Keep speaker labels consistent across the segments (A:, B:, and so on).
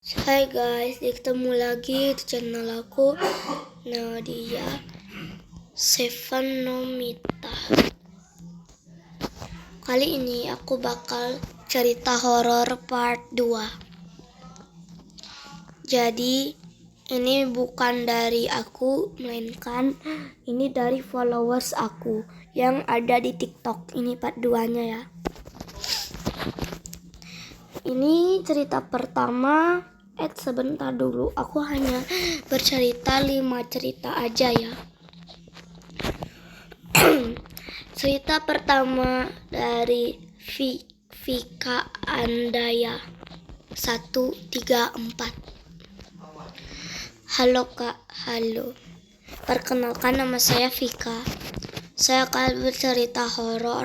A: Hai guys, ketemu lagi di channel aku Nadia Seven Nomita. Kali ini aku bakal cerita horor part 2. Jadi ini bukan dari aku, melainkan ini dari followers aku yang ada di TikTok. Ini part 2-nya ya. Ini cerita pertama. Sebentar dulu, aku hanya bercerita 5 cerita aja ya. Cerita pertama dari Vika Andaya 134. Halo Kak, halo. Perkenalkan, nama saya Vika. Saya akan bercerita horor.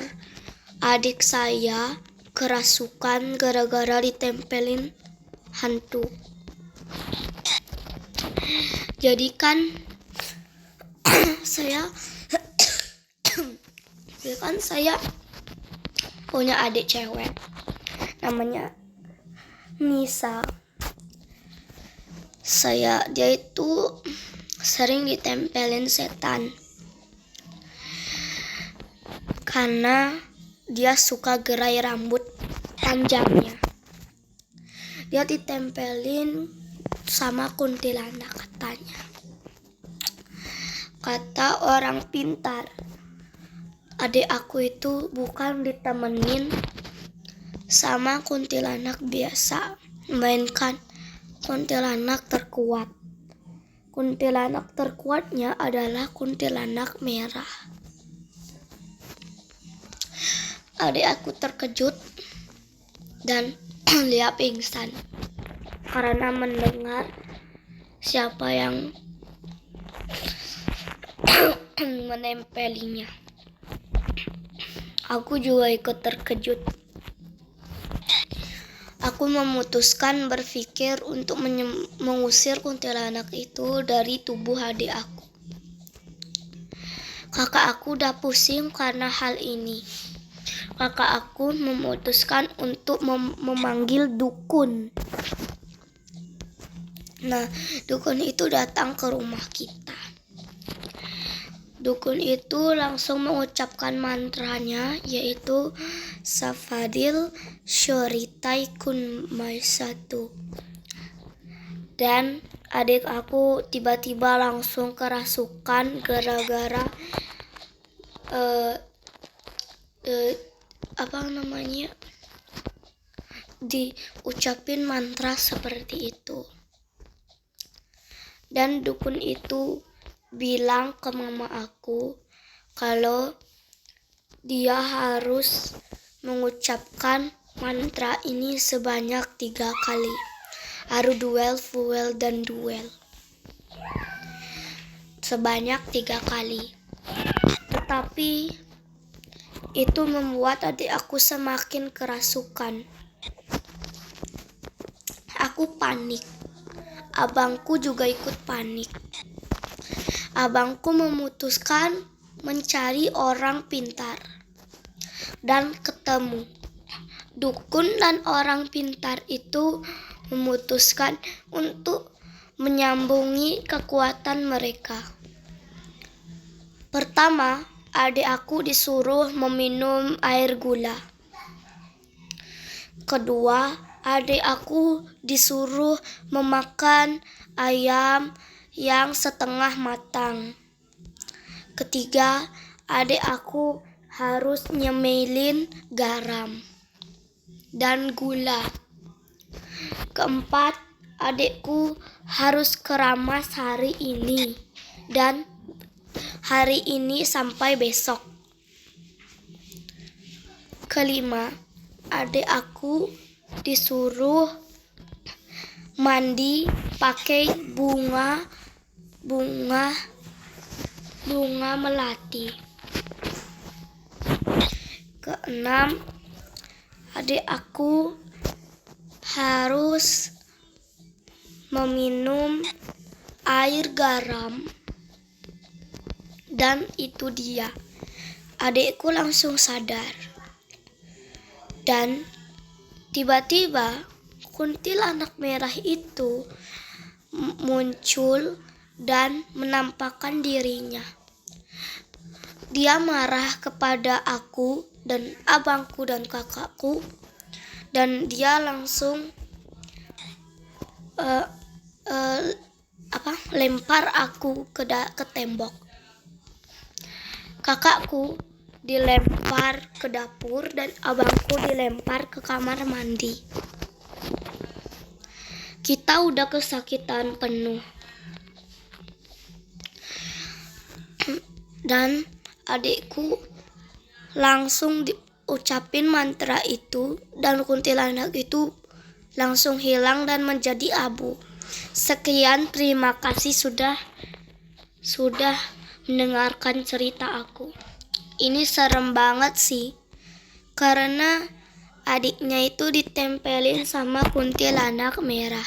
A: Adik saya kerasukan gara-gara ditempelin hantu. Jadi kan saya punya adik cewek namanya Nisa. Dia itu sering ditempelin setan karena dia suka gerai rambut panjangnya. Dia ditempelin sama kuntilanak katanya. Kata orang pintar, adik aku itu bukan ditemenin sama kuntilanak biasa, melainkan kuntilanak terkuat. Kuntilanak terkuatnya adalah kuntilanak merah. Adik aku terkejut dan dia pingsan karena mendengar siapa yang menempelinya. Aku juga ikut terkejut. Aku memutuskan berpikir untuk mengusir kuntilanak itu dari tubuh adik aku. Kakak aku udah pusing karena hal ini. Kakak aku memutuskan untuk memanggil dukun. Nah, dukun itu datang ke rumah kita. Dukun itu langsung mengucapkan mantranya, yaitu Safadil Syoritai Kun Maisatu. Dan adik aku tiba-tiba langsung kerasukan gara-gara diucapin mantra seperti itu. Dan dukun itu bilang ke mama aku kalau dia harus mengucapkan mantra ini sebanyak 3 kali. Aru duel, fuel, dan duel. Sebanyak 3 kali. Tetapi itu membuat adik aku semakin kerasukan. Aku panik. Abangku juga ikut panik. Abangku memutuskan mencari orang pintar dan ketemu. Dukun dan orang pintar itu memutuskan untuk menyambungi kekuatan mereka. Pertama, adik aku disuruh meminum air gula. Kedua, adik aku disuruh memakan ayam yang setengah matang. Ketiga, adik aku harus nyemelin garam dan gula. Keempat, adikku harus keramas hari ini dan hari ini sampai besok. Kelima, adik aku disuruh mandi pakai bunga melati. Keenam, adik aku harus meminum air garam. Dan itu dia. Adikku langsung sadar. Dan tiba-tiba kuntilanak merah itu muncul dan menampakkan dirinya. Dia marah kepada aku dan abangku dan kakakku, dan dia langsung lempar aku ke tembok. Kakakku dilempar ke dapur dan abangku dilempar ke kamar mandi. Kita udah kesakitan penuh. Dan adikku langsung diucapin mantra itu dan kuntilanak itu langsung hilang dan menjadi abu. Sekian, terima kasih sudah mendengarkan cerita aku. Ini serem banget sih, karena adiknya itu ditempelin sama kuntilanak merah.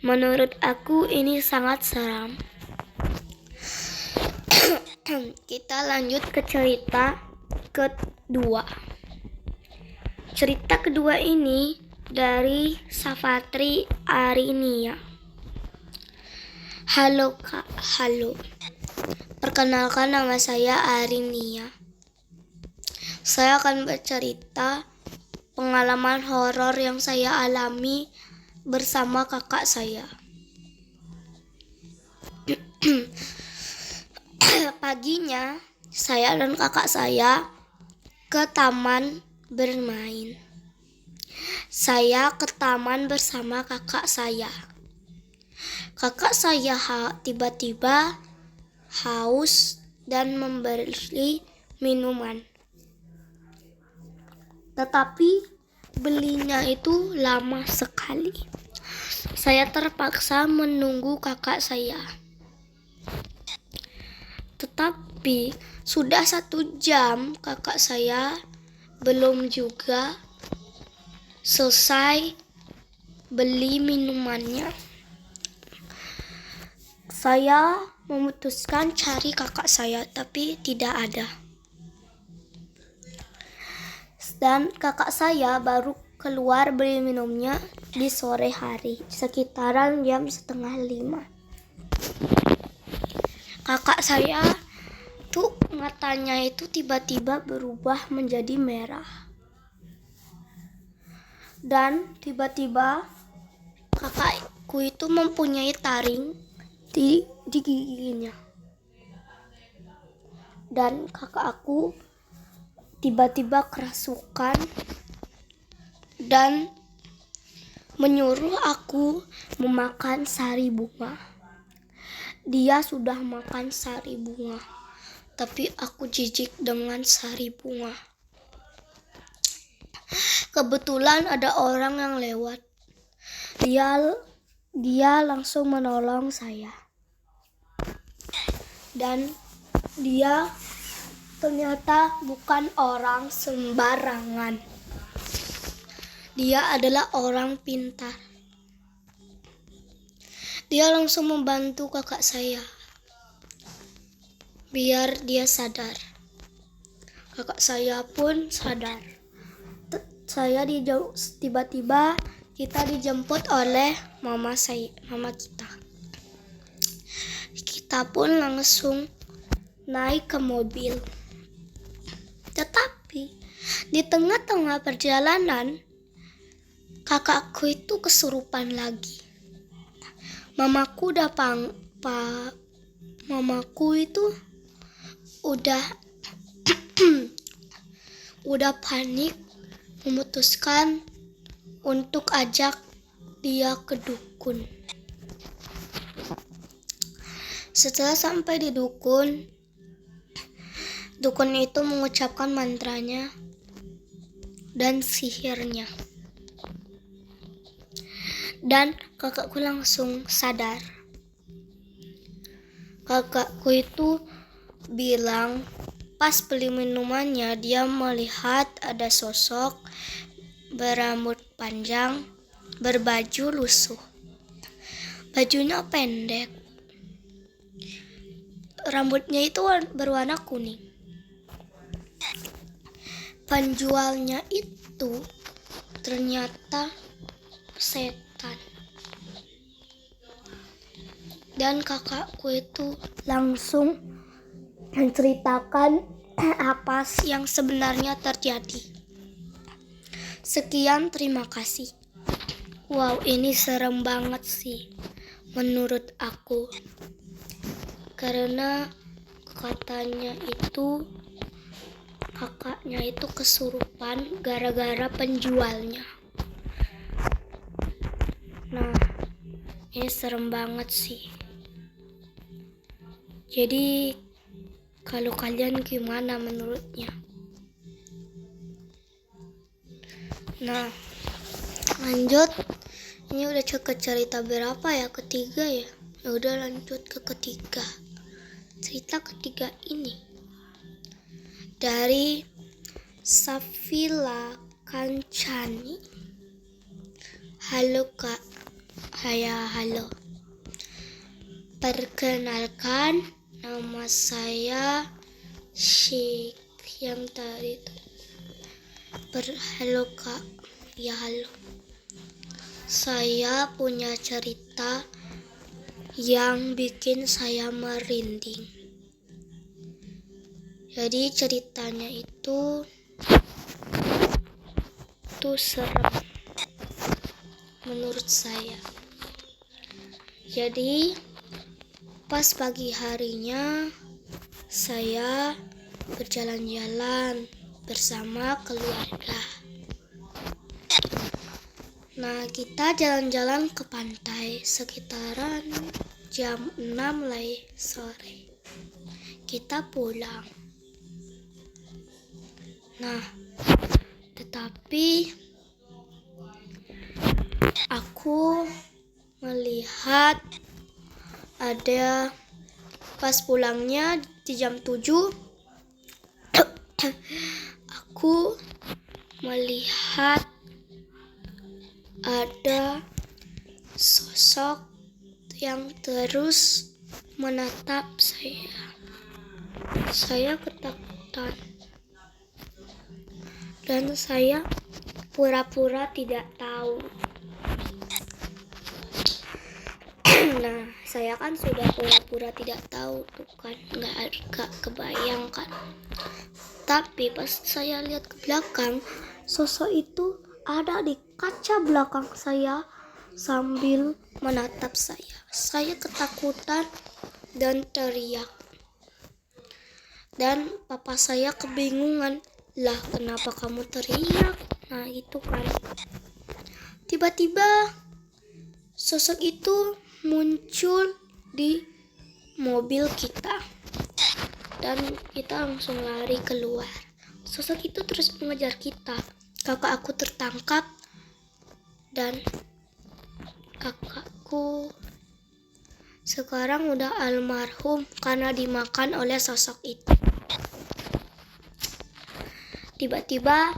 A: Menurut aku ini sangat seram. Kita lanjut ke cerita kedua. Cerita kedua ini dari Safatri Arinia. Halo Kak, halo. Perkenalkan, nama saya Arinia. Saya akan bercerita pengalaman horor yang saya alami bersama kakak saya. Paginya, saya dan kakak saya ke taman bermain. Saya ke taman bersama kakak saya. Kakak saya tiba-tiba haus dan membeli minuman. Tetapi belinya itu lama sekali. Saya terpaksa menunggu kakak saya. Tetapi sudah 1 jam kakak saya belum juga selesai beli minumannya. Saya memutuskan cari kakak saya, tapi tidak ada. Dan kakak saya baru keluar beli minumnya di sore hari, sekitaran jam 4:30. Kakak saya tuh matanya itu tiba-tiba berubah menjadi merah. Dan tiba-tiba kakakku itu mempunyai taring di giginya. Dan kakak aku tiba-tiba kerasukan dan menyuruh aku memakan sari bunga. Dia sudah makan sari bunga, tapi aku jijik dengan sari bunga. Kebetulan ada orang yang lewat. Dia langsung menolong saya. Dan dia ternyata bukan orang sembarangan. Dia adalah orang pintar. Dia langsung membantu kakak saya biar dia sadar. Kakak saya pun sadar. Tiba-tiba kita dijemput oleh mama kita. Kita pun langsung naik ke mobil. Tetapi di tengah-tengah perjalanan, kakakku itu kesurupan lagi. Mamaku itu udah panik, memutuskan untuk ajak dia ke dukun. Setelah sampai di dukun itu mengucapkan mantranya dan sihirnya. Dan kakakku langsung sadar. Kakakku itu bilang pas beli minumannya dia melihat ada sosok berambut panjang, berbaju lusuh. Bajunya pendek. Rambutnya itu berwarna kuning. Penjualnya itu ternyata setan. Dan kakakku itu langsung menceritakan apa yang sebenarnya terjadi. Sekian, terima kasih. Wow, ini serem banget sih menurut aku. Karena katanya itu kakaknya itu kesurupan gara-gara penjualnya. Nah, ini serem banget sih. Jadi kalau kalian gimana menurutnya? Nah, lanjut. Ini udah ke cerita berapa ya? Ketiga ya? Ya udah, lanjut ke ketiga. Cerita ketiga ini dari Safila Kancani. Halo Kak. Halo. Perkenalkan, nama saya Syik yang tadi itu. Halo Kak. Ya halo. Saya punya cerita yang bikin saya merinding. Jadi ceritanya itu serem menurut saya. Jadi pas pagi harinya saya berjalan-jalan bersama keluarga. Nah, kita jalan-jalan ke pantai sekitaran jam 6 sore. Kita pulang. Nah, tetapi aku melihat ada pas pulangnya di jam 7 aku melihat ada sosok yang terus menatap saya. Saya ketakutan dan saya pura-pura tidak tahu. Nah, saya kan sudah pura-pura tidak tahu tuh kan, nggak kebayangkan. Tapi pas saya lihat ke belakang, sosok itu ada di kaca belakang saya sambil menatap saya. Saya ketakutan dan teriak. Dan papa saya kebingungan, lah kenapa kamu teriak? Nah itu kan. Tiba-tiba sosok itu muncul di mobil kita. Dan kita langsung lari keluar. Sosok itu terus mengejar kita. Kakak aku tertangkap dan kakakku sekarang udah almarhum karena dimakan oleh sosok itu. Tiba-tiba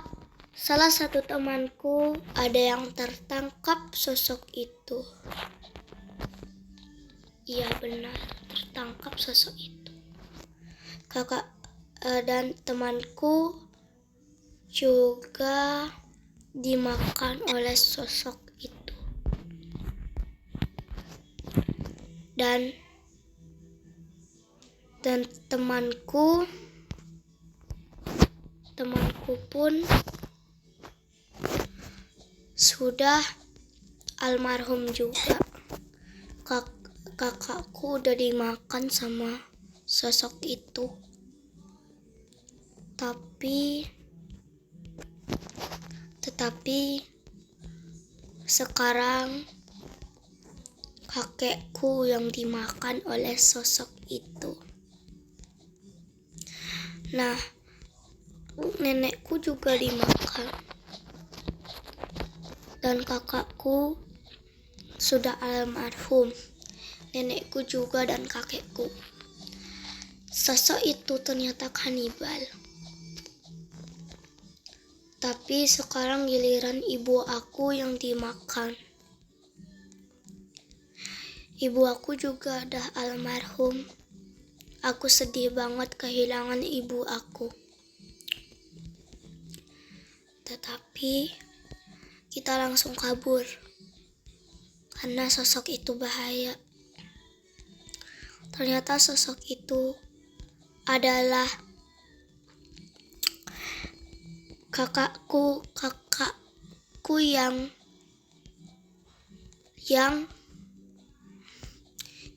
A: salah satu temanku ada yang tertangkap sosok itu. Iya benar, tertangkap sosok itu. Kakak dan temanku juga dimakan oleh sosok itu. Dan temanku pun sudah almarhum juga. Kakakku udah dimakan sama sosok itu. Tetapi sekarang kakekku yang dimakan oleh sosok itu. Nah, nenekku juga dimakan. Dan kakakku sudah almarhum. Nenekku juga dan kakekku. Sosok itu ternyata kanibal. Tapi sekarang giliran ibu aku yang dimakan. Ibu aku juga udah almarhum. Aku sedih banget kehilangan ibu aku. Tetapi kita langsung kabur karena sosok itu bahaya. Ternyata sosok itu adalah kakakku yang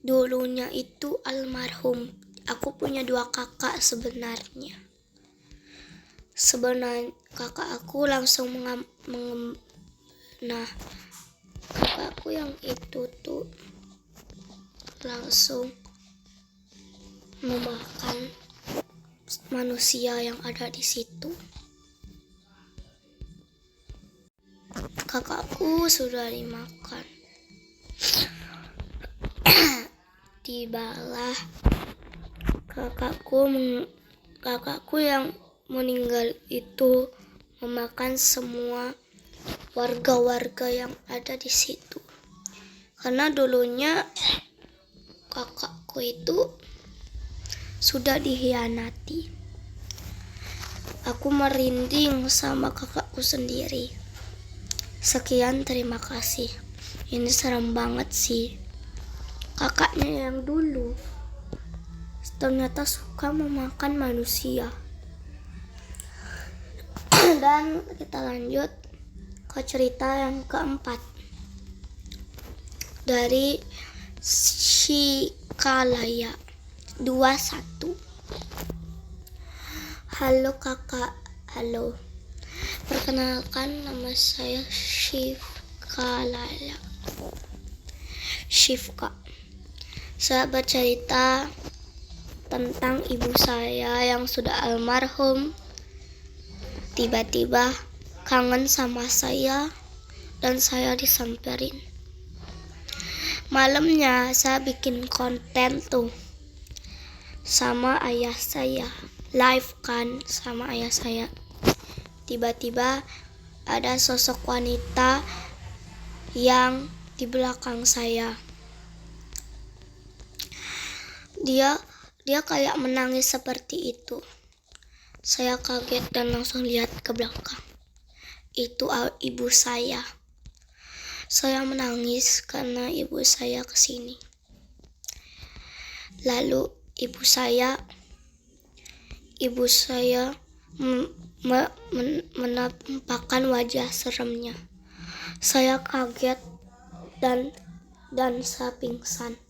A: dulunya itu almarhum. Aku punya 2 kakak sebenarnya. Kakak aku langsung kakakku yang itu tuh langsung memakan manusia yang ada di situ. Kakakku sudah dimakan. Tibalah kakakku yang meninggal itu memakan semua warga-warga yang ada di situ. Karena dulunya kakakku itu sudah dikhianati. Aku merinding sama kakakku sendiri. Sekian, terima kasih. Ini serem banget sih. Kakaknya yang dulu ternyata suka memakan manusia. Dan kita lanjut ke cerita yang keempat dari Shikalaya 21. Halo kakak, halo. Perkenalkan, nama saya Shifka. Saya bercerita tentang ibu saya yang sudah almarhum. Tiba-tiba kangen sama saya dan saya disamperin. Malamnya saya bikin konten tuh sama ayah saya, live kan sama ayah saya. Tiba-tiba ada sosok wanita yang di belakang saya. Dia kayak menangis seperti itu. Saya kaget dan langsung lihat ke belakang. Itu ibu saya. Saya menangis karena ibu saya kesini. Lalu ibu saya menampakkan wajah seremnya. Saya kaget dan saya pingsan.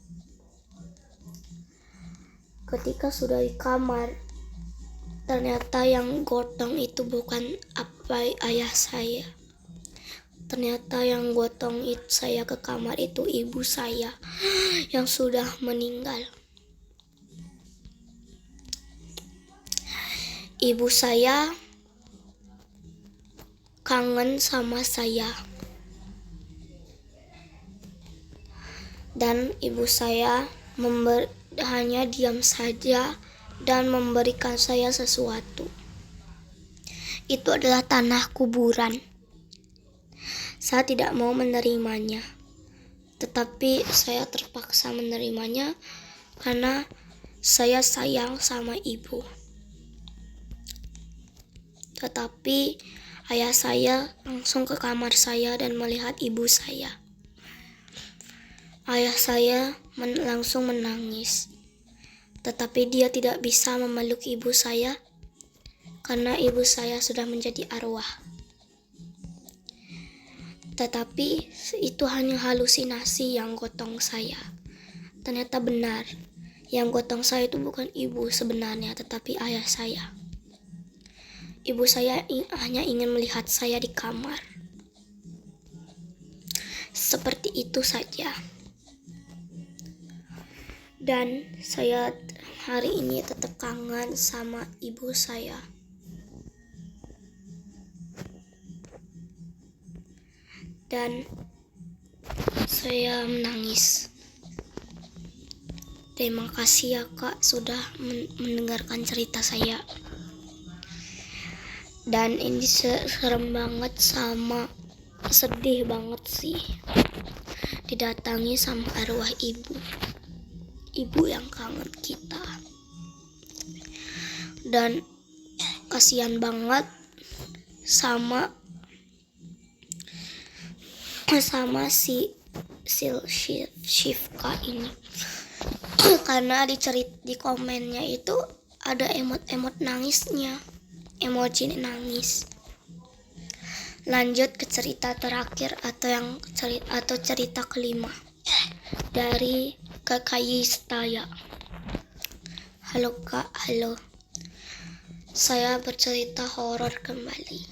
A: Ketika sudah di kamar, ternyata yang gotong itu bukan ayah saya. Ternyata yang gotong saya ke kamar itu ibu saya yang sudah meninggal. Ibu saya kangen sama saya. Dan ibu saya hanya diam saja dan memberikan saya sesuatu. Itu adalah tanah kuburan. Saya tidak mau menerimanya, tetapi saya terpaksa menerimanya karena saya sayang sama ibu. Tetapi ayah saya langsung ke kamar saya dan melihat ibu saya. Ayah saya langsung menangis. Tetapi dia tidak bisa memeluk ibu saya karena ibu saya sudah menjadi arwah. Tetapi itu hanya halusinasi yang gotong saya. Ternyata benar, yang gotong saya itu bukan ibu sebenarnya, tetapi ayah saya. Ibu saya hanya ingin melihat saya di kamar. Seperti itu saja. Dan saya hari ini tetap kangen sama ibu saya. Dan saya menangis. Terima kasih ya Kak sudah mendengarkan cerita saya. Dan ini serem banget sama sedih banget sih. Didatangi sama arwah ibu yang kangen kita. Dan kasihan banget sama Shifka ini. Karena di komennya itu ada emot nangisnya, emoji nangis. Lanjut ke cerita terakhir atau cerita kelima dari KKY Setaya. Halo Kak, halo. Saya bercerita horor kembali.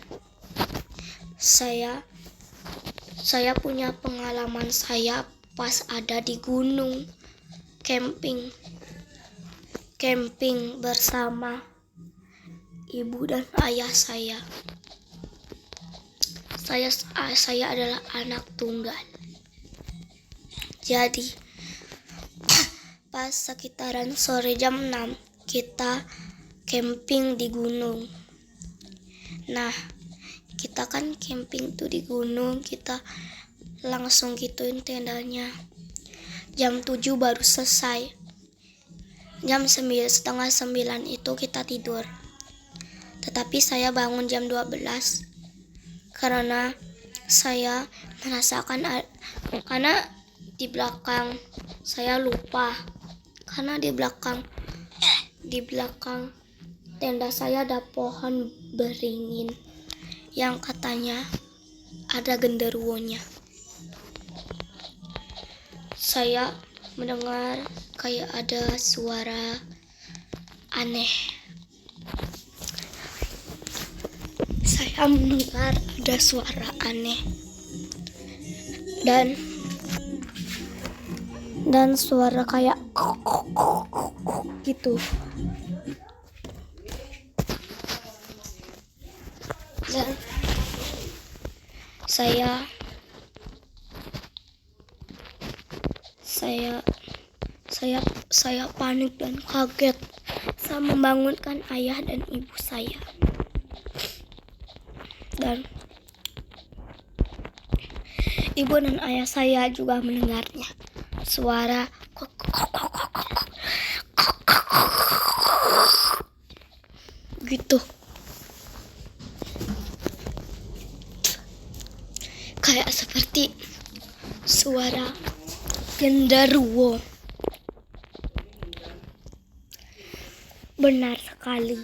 A: Saya punya pengalaman saya pas ada di gunung camping bersama ibu dan ayah saya. Saya adalah anak tunggal. Jadi pas sekitaran sore jam 6 kita camping di gunung. Nah, kita kan camping tuh di gunung, kita langsung gituin tendanya. Jam 7 baru selesai. Jam 8:30 itu kita tidur. Tetapi saya bangun jam 12 karena saya merasakan karena di belakang saya lupa. Karena di belakang tenda saya ada pohon beringin yang katanya ada genderuwonya. Saya mendengar kayak ada suara aneh. Saya mendengar ada suara aneh dan suara kayak gitu. Dan saya panik dan kaget. Saya membangunkan ayah dan ibu saya. Dan ibu dan ayah saya juga mendengarnya. Suara gitu. Kayak seperti suara genderuwo. Benar sekali.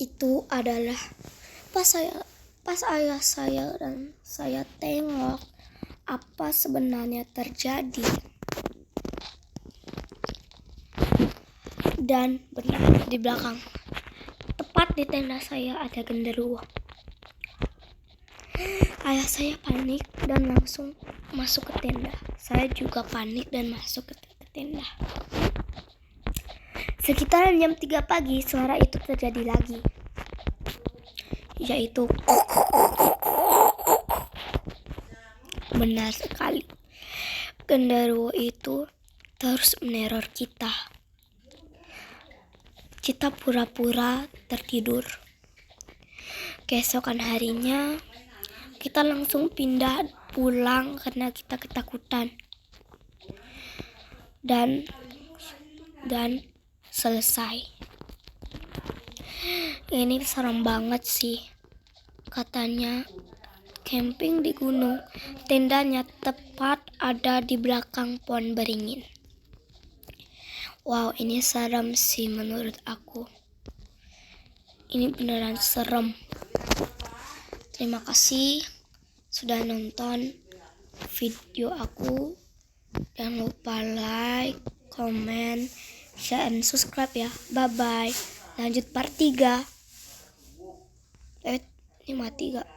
A: Itu adalah pas ayah saya dan saya tengok apa sebenarnya terjadi. Dan benar di belakang, tepat di tenda saya ada genderuwo. Ayah saya panik dan langsung masuk ke tenda. Saya juga panik dan masuk ke tenda. Sekitaran jam 3 pagi suara itu terjadi lagi. Yaitu benar sekali. Genderuwo itu terus meneror kita. Kita pura-pura tertidur. Keesokan harinya kita langsung pindah pulang karena kita ketakutan. Dan selesai. Ini serem banget sih. Katanya camping di gunung, tendanya tepat ada di belakang pohon beringin. Wow, ini serem sih menurut aku. Ini beneran serem. Terima kasih sudah nonton video aku. Jangan lupa like, comment, share, dan subscribe ya. Bye-bye. Lanjut part 3. Ini mati gak?